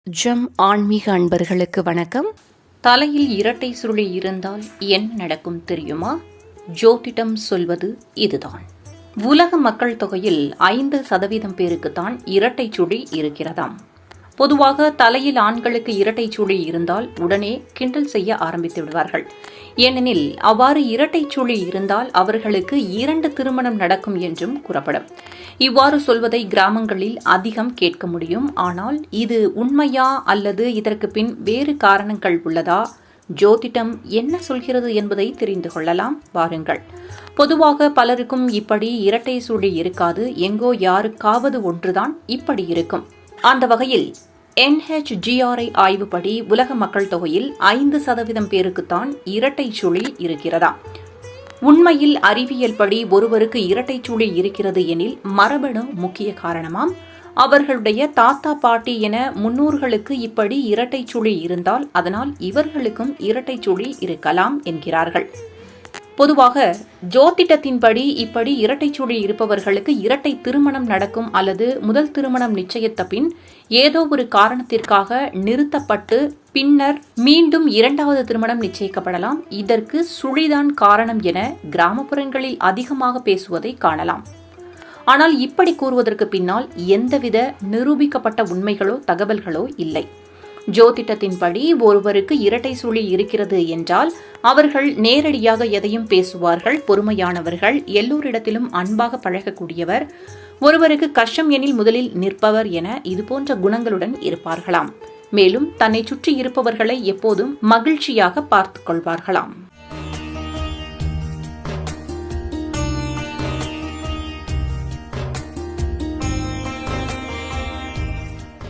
ஜம் ஆன்மீக அன்பர்களுக்கு வணக்கம். தலையில் இரட்டை சுருளி இருந்தால் என்ன நடக்கும் தெரியுமா? ஜோதிடம் சொல்வது இதுதான். உலக மக்கள் தொகையில் 5% பேருக்குத்தான் இரட்டை சுழி இருக்கிறதாம். பொதுவாக தலையில் ஆண்களுக்கு இரட்டை சுழி இருந்தால் உடனே கிண்டல் செய்ய ஆரம்பித்து விடுவார்கள். ஏனெனில் அவ்வாறு இரட்டை சுழி இருந்தால் அவர்களுக்கு 2 திருமணம் நடக்கும் என்றும் கூறப்படும். இவ்வாறு சொல்வதை கிராமங்களில் அதிகம் கேட்க முடியும். ஆனால் இது உண்மையா அல்லது இதற்கு பின் வேறு காரணங்கள் உள்ளதா? ஜோதிடம் என்ன சொல்கிறது என்பதை தெரிந்து கொள்ளலாம். வாருங்கள். பொதுவாக பலருக்கும் இப்படி இரட்டை சுழி இருக்காது. எங்கோ யாருக்காவது ஒன்றுதான் இப்படி இருக்கும். அந்த வகையில் NHGRI ஆய்வுப்படி உலக மக்கள் தொகையில் 5% பேருக்குத்தான் இரட்டை சுழி இருக்கிறதா. உண்மையில் அறிவியல் படி ஒருவருக்கு இரட்டை சுழி இருக்கிறது எனில் மரபணு முக்கிய காரணமாம். அவர்களுடைய தாத்தா பாட்டி என முன்னோர்களுக்கு இப்படி இரட்டை சுழி இருந்தால் அதனால் இவர்களுக்கும் இரட்டை சுழி இருக்கலாம் என்கிறார்கள். பொதுவாக ஜோதிடத்தின்படி இப்படி இரட்டை சுழி இருப்பவர்களுக்கு இரட்டை திருமணம் நடக்கும் அல்லது முதல் திருமணம் நிச்சயித்த பின் ஏதோ ஒரு காரணத்திற்காக நிறுத்தப்பட்டு பின்னர் மீண்டும் 2வது திருமணம் நிச்சயிக்கப்படலாம். இதற்கு சுழிதான் காரணம் என கிராமப்புறங்களில் அதிகமாக பேசுவதை காணலாம். ஆனால் இப்படி கூறுவதற்கு பின்னால் எந்தவித நிரூபிக்கப்பட்ட உண்மைகளோ தகவல்களோ இல்லை. ஜோதிடத்தின்படி ஒருவருக்கு இரட்டை சுழி இருக்கிறது என்றால் அவர்கள் நேரடியாக எதையும் பேசுவார்கள், பொறுமையானவர்கள், எல்லோரிடத்திலும் அன்பாக பழகக்கூடியவர், ஒருவருக்கு கஷ்டம் எனில் முதலில் நிற்பவர் என இதுபோன்ற குணங்களுடன் இருப்பார்களாம். மேலும் தன்னை சுற்றி இருப்பவர்களை எப்போதும் மகிழ்ச்சியாக பார்த்துக் கொள்வார்களாம்.